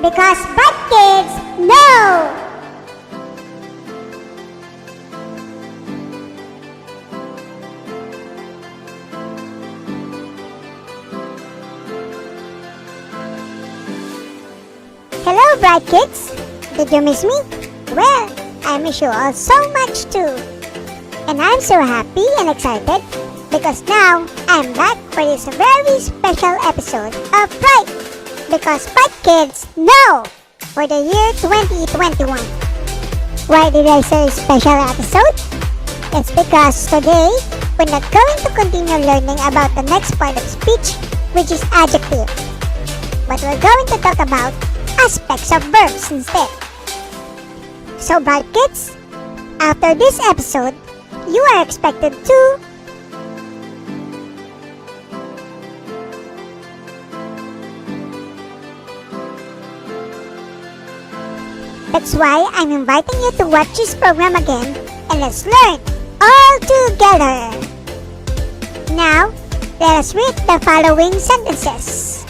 Because Bryt Kids know! Hello Bryt Kids! Did you miss me? Well, I miss you all so much too. And I'm so happy and excited because now I'm back for this very special episode of Bryt. Because Bryt Kids know for the year 2021. Why did I say special episode? It's because today we're not going to continue learning about the next part of speech, which is adjective. But we're going to talk about aspects of verbs instead. So Bryt Kids, after this episode, you are expected to That's why I'm inviting you to watch this program again and let's learn all together. Now, let us read the following sentences.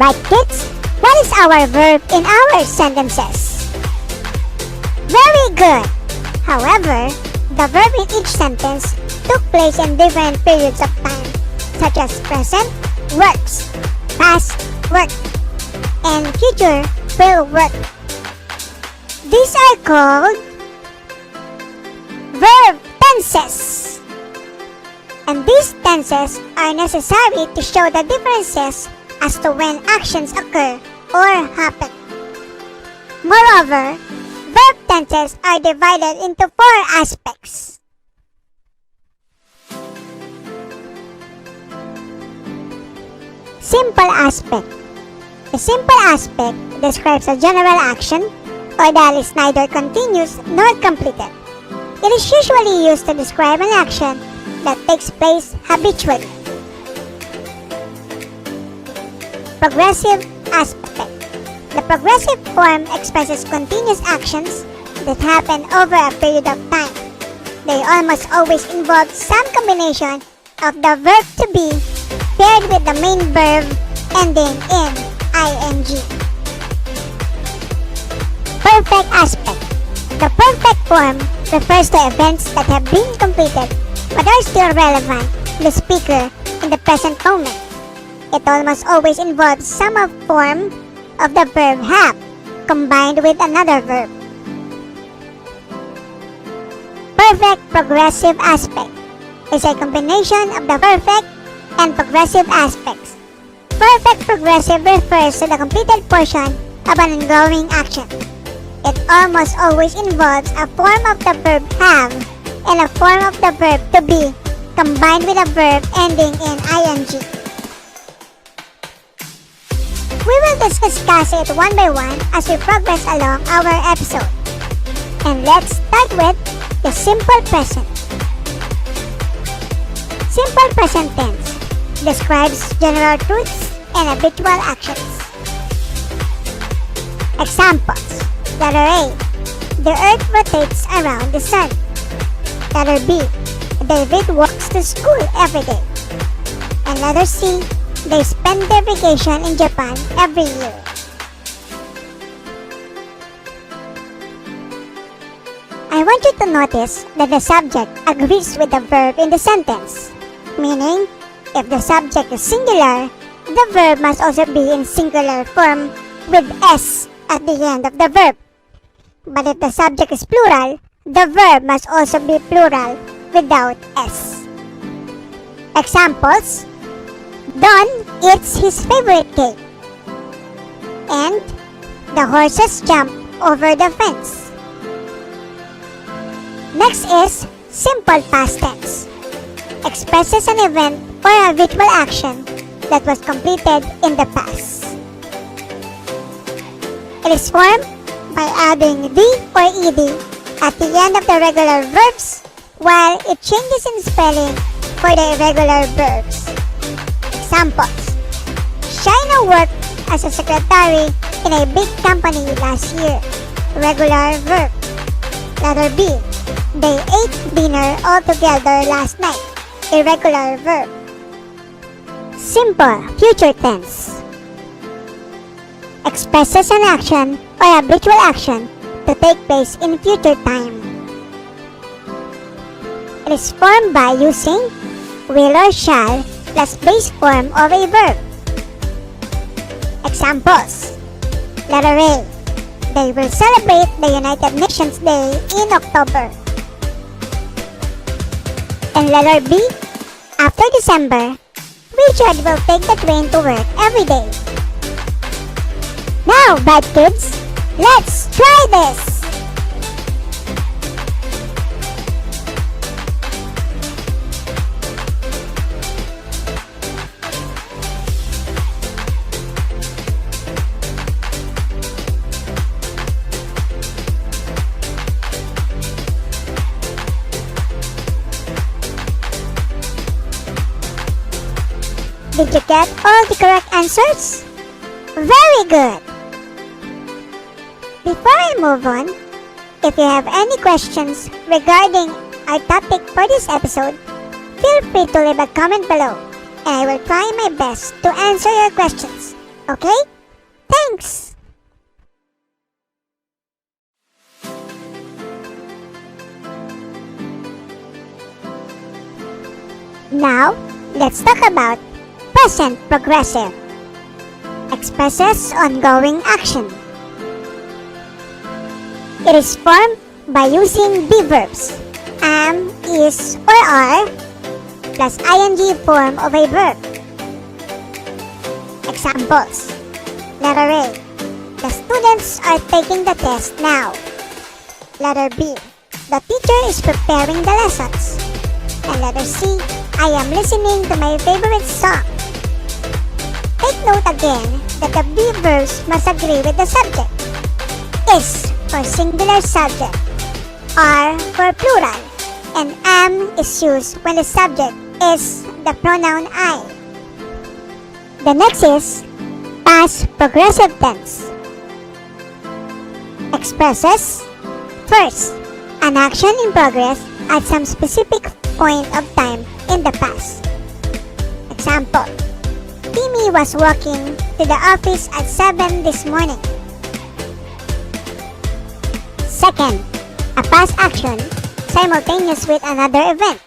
Bryt Kids, what is our verb in our sentences? Very good! However, the verb in each sentence took place in different periods of time, such as present, works, past, work, and future, will work. These are called verb tenses. And these tenses are necessary to show the differences as to when actions occur or happen. Moreover, verb tenses are divided into 4 aspects. Simple aspect. The simple aspect describes a general action or that is neither continuous nor completed. It is usually used to describe an action that takes place habitually. Progressive aspect. The progressive form expresses continuous actions that happen over a period of time. They almost always involve some combination of the verb to be paired with the main verb ending in ing. Perfect aspect. The perfect form refers to events that have been completed but are still relevant to the speaker in the present moment. It almost always involves some form of the verb have combined with another verb. Perfect progressive aspect is a combination of the perfect and progressive aspects. Perfect progressive refers to the completed portion of an ongoing action. It almost always involves a form of the verb have and a form of the verb to be combined with a verb ending in ing. We will discuss it one by one as we progress along our episode. And let's start with the simple present. Simple present tense describes general truths and habitual actions. Examples. Letter A. The earth rotates around the sun. Letter B. David walks to school every day. And letter C. They spend their vacation in Japan every year. I want you to notice that the subject agrees with the verb in the sentence. Meaning, if the subject is singular, the verb must also be in singular form with S at the end of the verb. But if the subject is plural, the verb must also be plural without S. Examples. Don eats his favorite cake. And the horses jump over the fence. Next is simple past tense. Expresses an event or a habitual action that was completed in the past. It is formed by adding D or ED at the end of the regular verbs while it changes in spelling for the irregular verbs. Examples. China worked as a secretary in a big company last year. Regular verb. Letter B. They ate dinner all together last night. Irregular verb. Simple future tense. Expresses an action or habitual action to take place in future time. It is formed by using will or shall plus base form of a verb. Examples. Letter A. They will celebrate the United Nations Day in October. And letter B. After December, Richard will take the train to work every day. Now, Bryt Kids, let's try this! Did you get all the correct answers? Very good! Before I move on, if you have any questions regarding our topic for this episode, feel free to leave a comment below and I will try my best to answer your questions. Okay? Thanks! Now, let's talk about present progressive. Expresses ongoing action. It is formed by using be verbs am, is, or are plus ing form of a verb. Examples. Letter A. The students are taking the test now. Letter B. The teacher is preparing the lessons. And letter C. I am listening to my favorite song. Take note again that the be verbs must agree with the subject. Is for singular subject, are for plural, and am is used when the subject is the pronoun I. The next is past progressive tense. Expresses first, an action in progress at some specific point of time in the past. Example. Timmy was walking to the office at 7 this morning. Second, a past action simultaneous with another event.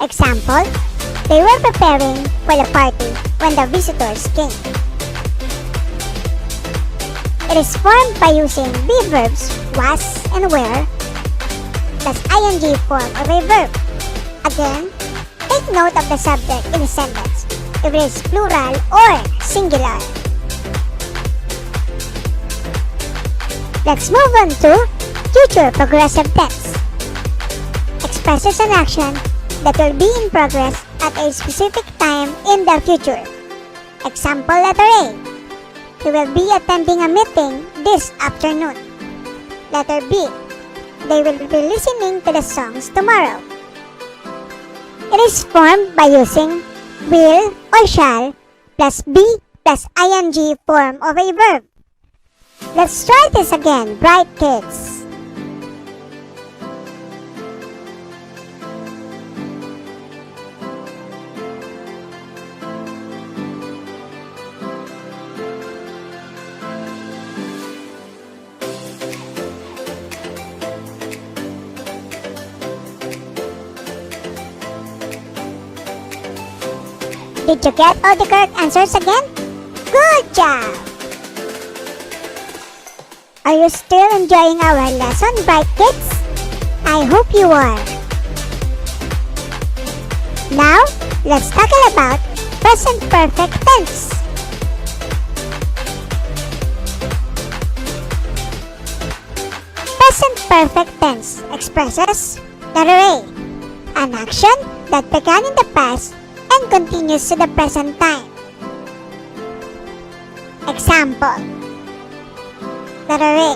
Example, they were preparing for the party when the visitors came. It is formed by using be verbs was and were plus ing form of a verb. Again, take note of the subject in the sentence, if it is plural or singular. Let's move on to future progressive tense. Expresses an action that will be in progress at a specific time in the future. Example letter A. He will be attending a meeting this afternoon. Letter B. They will be listening to the songs tomorrow. It is formed by using will or shall plus be plus ing form of a verb. Let's try this again, Bryt Kids. Did you get all the correct answers again? Good job! Are you still enjoying our lesson, Bryt Kids? I hope you are. Now, let's tackle about present perfect tense. Present perfect tense expresses letter A, an action that began in the past and continues to the present time. Example. Letter A.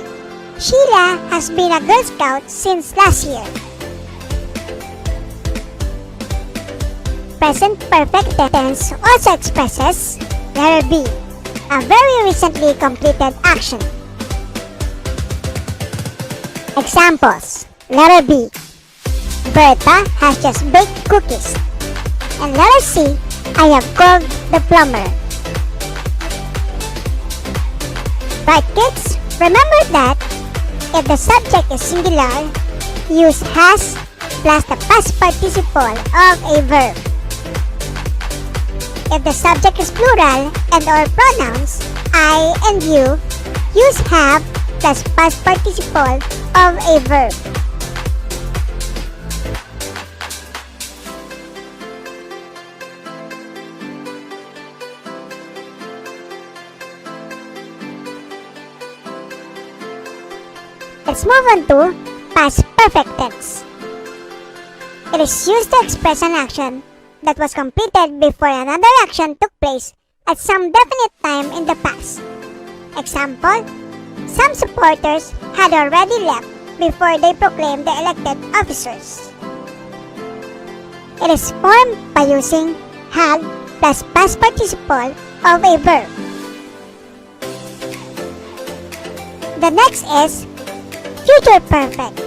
Sheila has been a Girl Scout since last year. Present perfect tense also expresses letter B, a very recently completed action. Examples. Letter B. Berta has just baked cookies. And letter C. I have called the plumber. Bryt Kids, remember that if the subject is singular, use has plus the past participle of a verb. If the subject is plural and or pronouns, I and you, use have plus past participle of a verb. Let's move on to past perfect tense. It is used to express an action that was completed before another action took place at some definite time in the past. Example, some supporters had already left before they proclaimed the elected officers. It is formed by using had plus past participle of a verb. The next is future perfect.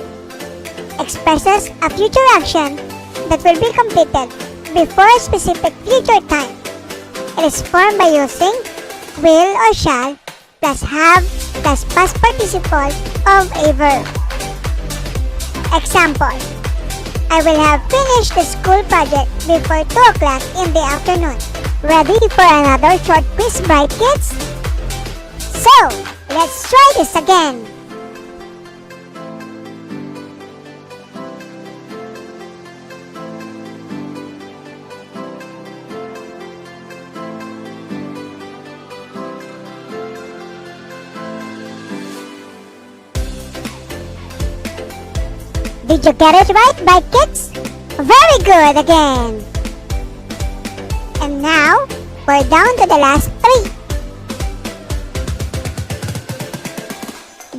Expresses a future action that will be completed before a specific future time. It is formed by using will or shall plus have plus past participle of a verb. Example, I will have finished the school project before 2 o'clock in the afternoon. Ready for another short quiz, Bryt Kids? So, let's try this again. Did you get it right, Bryt Kids? Very good again! And now, we're down to the last 3.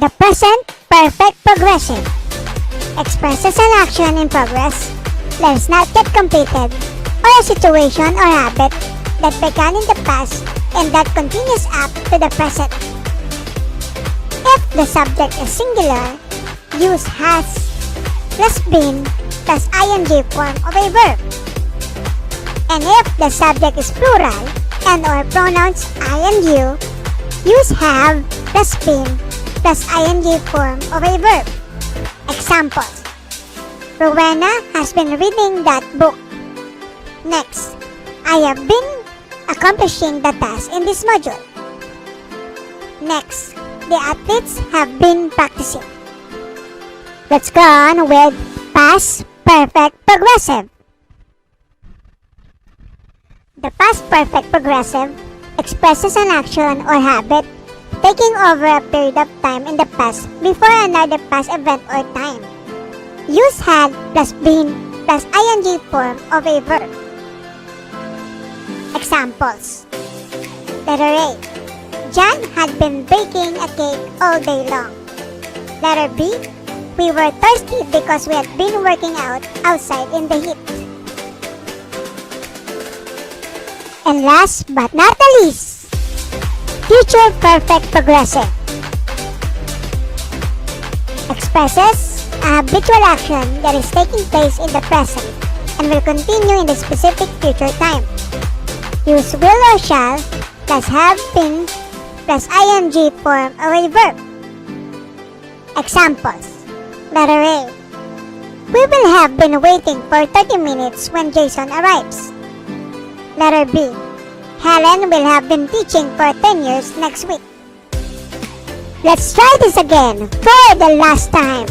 The present perfect progressive expresses an action in progress that is not yet completed, or a situation or habit that began in the past and that continues up to the present. If the subject is singular, use has plus been plus ing form of a verb. And if the subject is plural and or pronouns I and you, use have plus been plus ing form of a verb. Examples. Rowena has been reading that book. Next, I have been accomplishing the task in this module. Next, the athletes have been practicing. Let's go on with past perfect progressive. The past perfect progressive expresses an action or habit taking over a period of time in the past before another past event or time. Use had plus been plus ing form of a verb. Examples. Letter A. John had been baking a cake all day long. Letter B. We were thirsty because we had been working out outside in the heat. And last but not the least, future perfect progressive expresses a habitual action that is taking place in the present and will continue in the specific future time. Use will or shall plus have been plus ing form of a verb. Examples. Letter A. We will have been waiting for 30 minutes when Jason arrives. Letter B. Helen will have been teaching for 10 years next week. Let's try this again for the last time.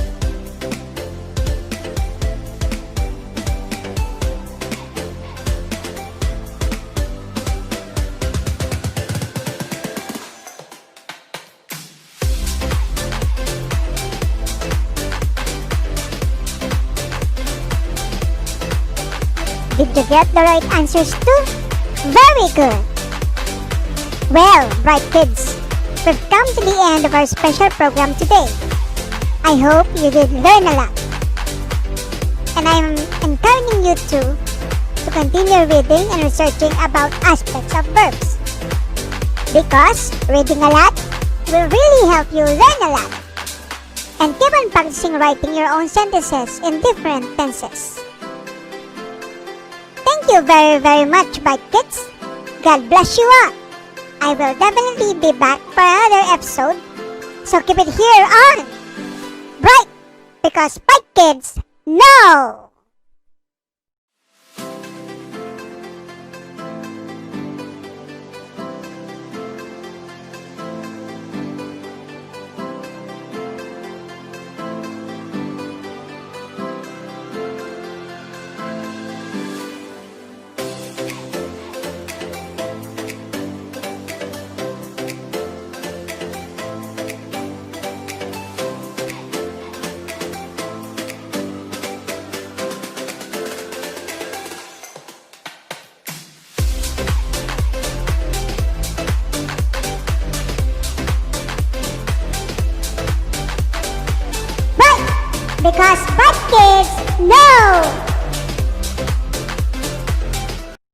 Did you get the right answers too? Very good! Well, Bryt Kids, we've come to the end of our special program today. I hope you did learn a lot. And I'm encouraging you to continue reading and researching about aspects of verbs. Because reading a lot will really help you learn a lot. And keep on practicing writing your own sentences in different tenses. Thank you very, very much, Bryt Kids. God bless you all. I will definitely be back for another episode. So keep it here on Bryt, because Bryt Kids know. Because Bryt Kids